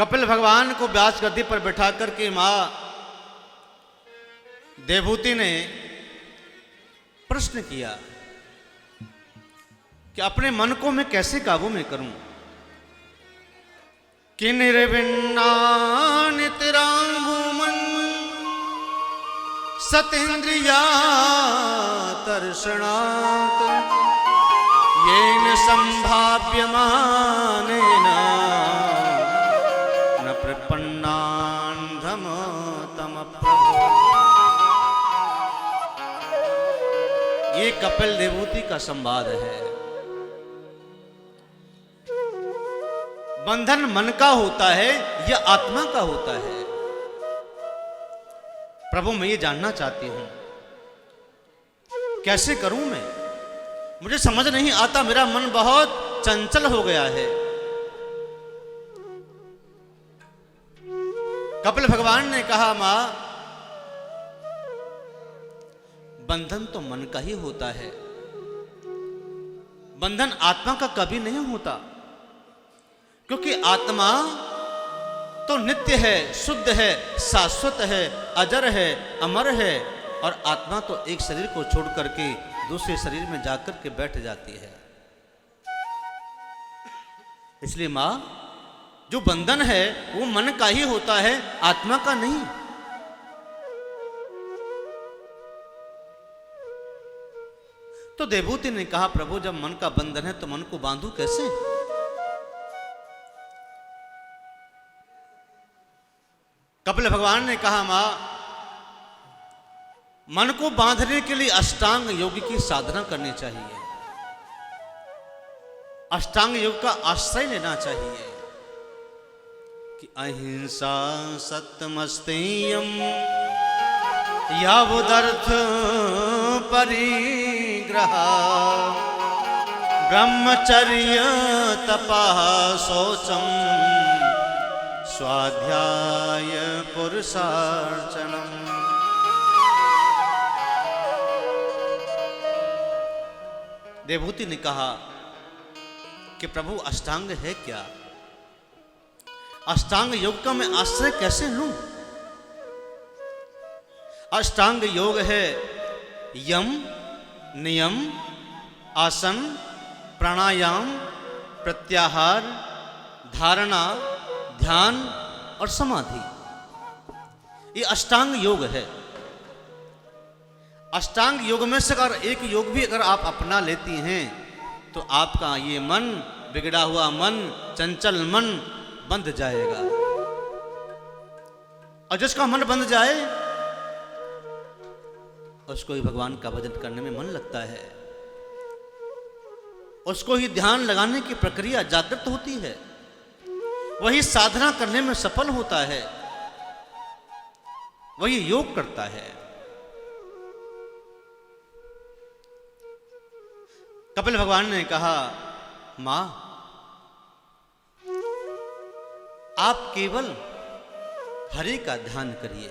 कपिल भगवान को व्यास गद्दी पर बैठा करके मां देवहूति ने प्रश्न किया कि अपने मन को मैं कैसे काबू में करूं। कि निर्विन्ना नितरांगुमन सतेन्द्रिया तर्षणात् येन संभाव्यमानेन न प्रपन्नान्धम तम प्रभु। ये कपिल देवहूति का संवाद है। बंधन मन का होता है या आत्मा का होता है? प्रभु मैं ये जानना चाहती हूं, कैसे करूं मैं? मुझे समझ नहीं आता, मेरा मन बहुत चंचल हो गया है। कपिल भगवान ने कहा मां, बंधन तो मन का ही होता है, बंधन आत्मा का कभी नहीं होता। क्योंकि आत्मा तो नित्य है, शुद्ध है, शाश्वत है, अजर है, अमर है। और आत्मा तो एक शरीर को छोड़ करके दूसरे शरीर में जाकर के बैठ जाती है। इसलिए मां, जो बंधन है वो मन का ही होता है, आत्मा का नहीं। तो देवहूति ने कहा प्रभु जब मन का बंधन है तो मन को बांधू कैसे? कपिल भगवान ने कहा मां, मन को बांधने के लिए अष्टांग योग की साधना करनी चाहिए, अष्टांग योग का आश्रय लेना चाहिए। कि अहिंसा सत्यमस्तेयम यावदर्थ परिग्रह ब्रह्मचर्य तपः शौचम स्वाध्याय पुरुषार्चनम। देवहूति ने कहा कि प्रभु अष्टांग है क्या? अष्टांग योग का मैं आश्रय कैसे लूं? अष्टांग योग है यम, नियम, आसन, प्राणायाम, प्रत्याहार, धारणा, ध्यान और समाधि। ये अष्टांग योग है। अष्टांग योग में से अगर एक योग भी अगर आप अपना लेती हैं तो आपका ये मन, बिगड़ा हुआ मन, चंचल मन बंध जाएगा। और जिसका मन बंध जाए उसको ही भगवान का भजन करने में मन लगता है, उसको ही ध्यान लगाने की प्रक्रिया जागृत होती है, वही साधना करने में सफल होता है, वही योग करता है। कपिल भगवान ने कहा मां, आप केवल हरि का ध्यान करिए।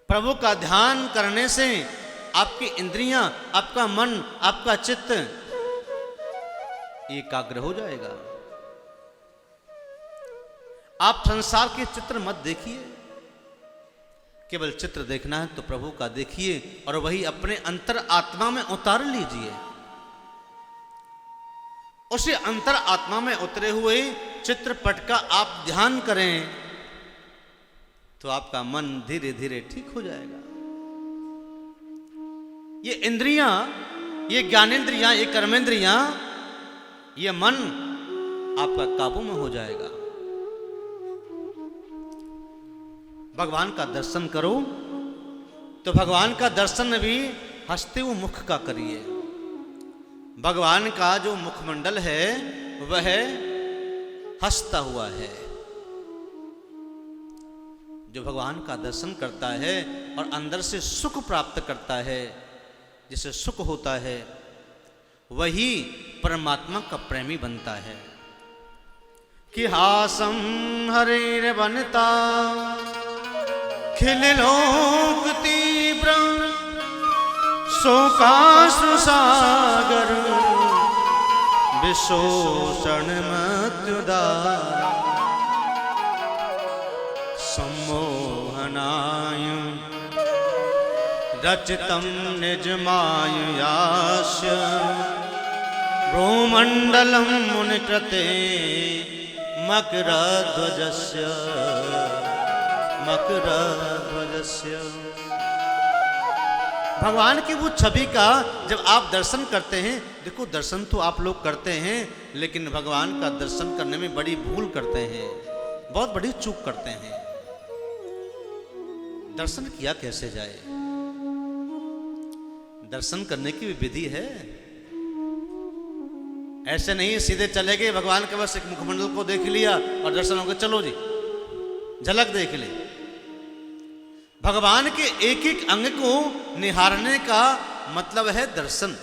प्रभु का ध्यान करने से आपकी इंद्रियां, आपका मन, आपका चित्त एकाग्र हो जाएगा। आप संसार के चित्र मत देखिए, केवल चित्र देखना है तो प्रभु का देखिए और वही अपने अंतर आत्मा में उतार लीजिए। उसे अंतर आत्मा में उतरे हुए चित्रपट का आप ध्यान करें तो आपका मन धीरे धीरे ठीक हो जाएगा। ये इंद्रियां, ये ज्ञानेंद्रियां, ये कर्मेंद्रियां, ये मन आपका काबू में हो जाएगा। भगवान का दर्शन करो तो भगवान का दर्शन भी हंसते हुए मुख का करिए। भगवान का जो मुखमंडल है वह हंसता हुआ है। जो भगवान का दर्शन करता है और अंदर से सुख प्राप्त करता है, जिसे सुख होता है, वही परमात्मा का प्रेमी बनता है। कि हासम हरिर बनता खिल लोक तीव्र शोकाश्रु सागर विशोषण मत्युदार सम्मोहनाय रचितं निजमाययास्य भ्रूमण्डलं मुनिकृते मकरध्वजस्य मकरध्वजस्य। भगवान की वो छवि का जब आप दर्शन करते हैं, देखो दर्शन तो आप लोग करते हैं, लेकिन भगवान का दर्शन करने में बड़ी भूल करते हैं, बहुत बड़ी चूक करते हैं। दर्शन किया कैसे जाए? दर्शन करने की भी विधि है। ऐसे नहीं सीधे चले गए भगवान के बस एक मुखमंडल को देख लिया और दर्शन हो गया, चलो जी झलक देख ले। भगवान के एक एक अंग को निहारने का मतलब है दर्शन।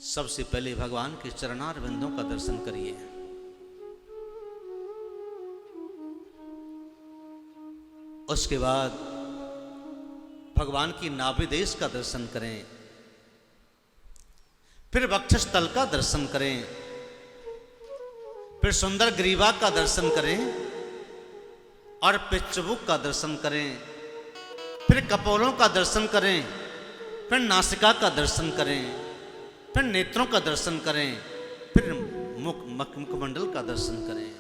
सबसे पहले भगवान के चरणार बिंदों का दर्शन करिए। उसके बाद भगवान की नाभिदेश का दर्शन करें, फिर वक्षस्थल का दर्शन करें, फिर सुंदर ग्रीवा का दर्शन करें और पिच्छबुक का दर्शन करें, फिर कपोलों का दर्शन करें, फिर नासिका का दर्शन करें, फिर नेत्रों का दर्शन करें, फिर मुखमंडल का दर्शन करें।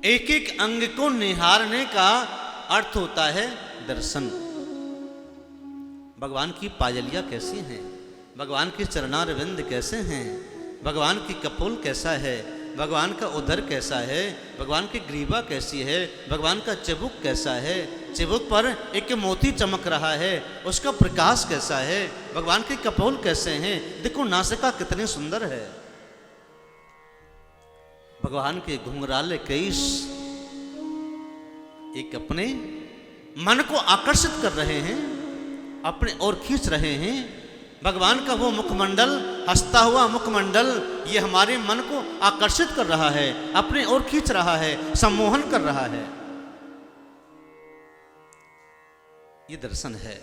एक एक अंग को निहारने का अर्थ होता है दर्शन। भगवान की पायलिया कैसी हैं, भगवान के चरणारविंद कैसे हैं, भगवान की कपोल कैसा है, भगवान का उदर कैसा है, भगवान की ग्रीवा कैसी है, भगवान का चिबुक कैसा है, चिबुक पर एक मोती चमक रहा है, उसका प्रकाश कैसा है, भगवान के कपोल कैसे हैं, देखो नासिका कितनी सुंदर है, भगवान के घुंघराले केश एक अपने मन को आकर्षित कर रहे हैं, अपने ओर खींच रहे हैं। भगवान का वो मुखमंडल, हंसता हुआ मुखमंडल, ये हमारे मन को आकर्षित कर रहा है, अपने ओर खींच रहा है, सम्मोहन कर रहा है। ये दर्शन है।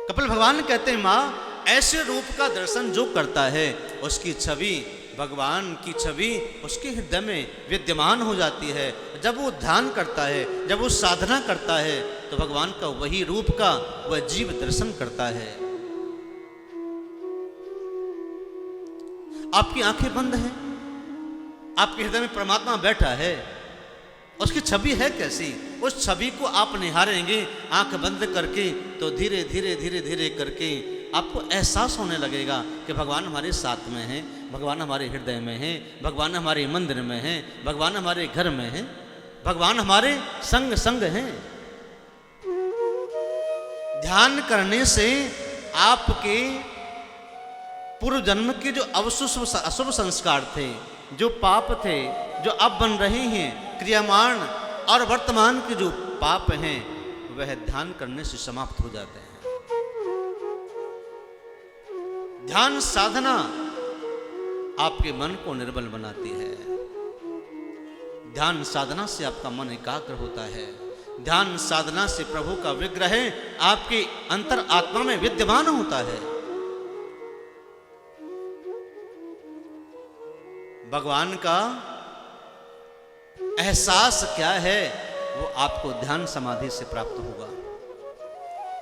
कपिल भगवान कहते हैं, मां ऐसे रूप का दर्शन जो करता है उसकी छवि, भगवान की छवि उसके हृदय में विद्यमान हो जाती है। जब वो ध्यान करता है, जब वो साधना करता है, तो भगवान का वही रूप का वह जीव दर्शन करता है। आपकी आंखें बंद हैं, आपके हृदय में परमात्मा बैठा है, उसकी छवि है कैसी, उस छवि को आप निहारेंगे आंख बंद करके, तो धीरे धीरे धीरे धीरे करके आपको एहसास होने लगेगा कि भगवान हमारे साथ में हैं, भगवान हमारे हृदय में हैं, भगवान हमारे मंदिर में हैं, भगवान हमारे घर में हैं, भगवान हमारे संग संग हैं। ध्यान करने से आपके पूर्व जन्म के जो अशुभ संस्कार थे, जो पाप थे, जो अब बन रहे हैं, क्रियामान और वर्तमान के जो पाप हैं, वह ध्यान करने से समाप्त हो जाते हैं। ध्यान साधना आपके मन को निर्बल बनाती है। ध्यान साधना से आपका मन एकाग्र होता है। ध्यान साधना से प्रभु का विग्रह आपके अंतर आत्मा में विद्यमान होता है। भगवान का एहसास क्या है, वो आपको ध्यान समाधि से प्राप्त होगा।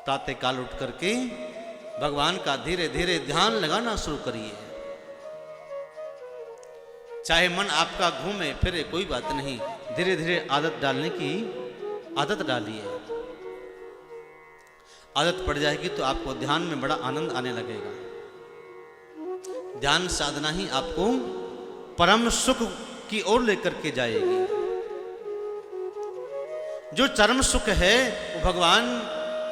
प्रातः काल उठ करके भगवान का धीरे धीरे ध्यान लगाना शुरू करिए। चाहे मन आपका घूमे फिरे कोई बात नहीं, धीरे धीरे आदत डालने की आदत डालिए। आदत पड़ जाएगी तो आपको ध्यान में बड़ा आनंद आने लगेगा। ध्यान साधना ही आपको परम सुख की ओर लेकर के जाएगी। जो चरम सुख है वो भगवान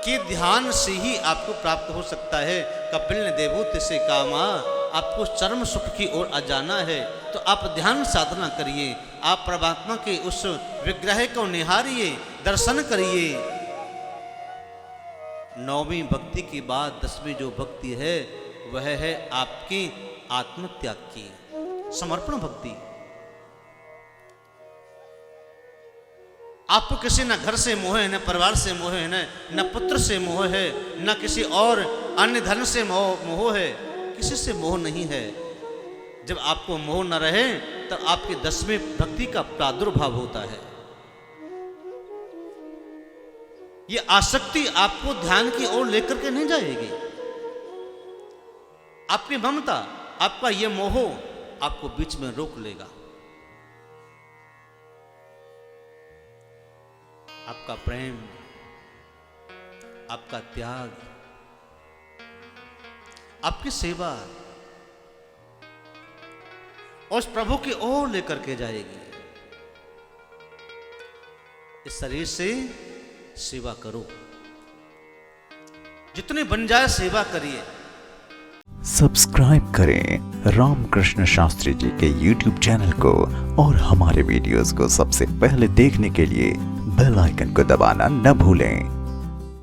के ध्यान से ही आपको प्राप्त हो सकता है। कपिल ने देवूत से कामा, आपको चरम सुख की ओर आ जाना है तो आप ध्यान साधना करिए, आप परमात्मा के उस विग्रह को निहारिए, दर्शन करिए। नौवीं भक्ति की बाद 10वीं जो भक्ति है वह है आपकी आत्मत्याग की समर्पण भक्ति। आपको किसी न घर से मोह है, न परिवार से मोह है, न पुत्र से मोह है, न किसी और अन्य धन से मोह है, किसी से मोह नहीं है। जब आपको मोह न रहे तब आपकी 10वीं भक्ति का प्रादुर्भाव होता है। ये आसक्ति आपको ध्यान की ओर लेकर के नहीं जाएगी। आपकी ममता, आपका ये मोह आपको बीच में रोक लेगा। आपका प्रेम, आपका त्याग, आपकी सेवा उस प्रभु की ओर लेकर के जाएगी। इस शरीर से सेवा करो, जितने बन जाए सेवा करिए। सब्सक्राइब करें रामकृष्ण शास्त्री जी के YouTube चैनल को और हमारे वीडियोस को सबसे पहले देखने के लिए बेल आइकन को दबाना न भूलें।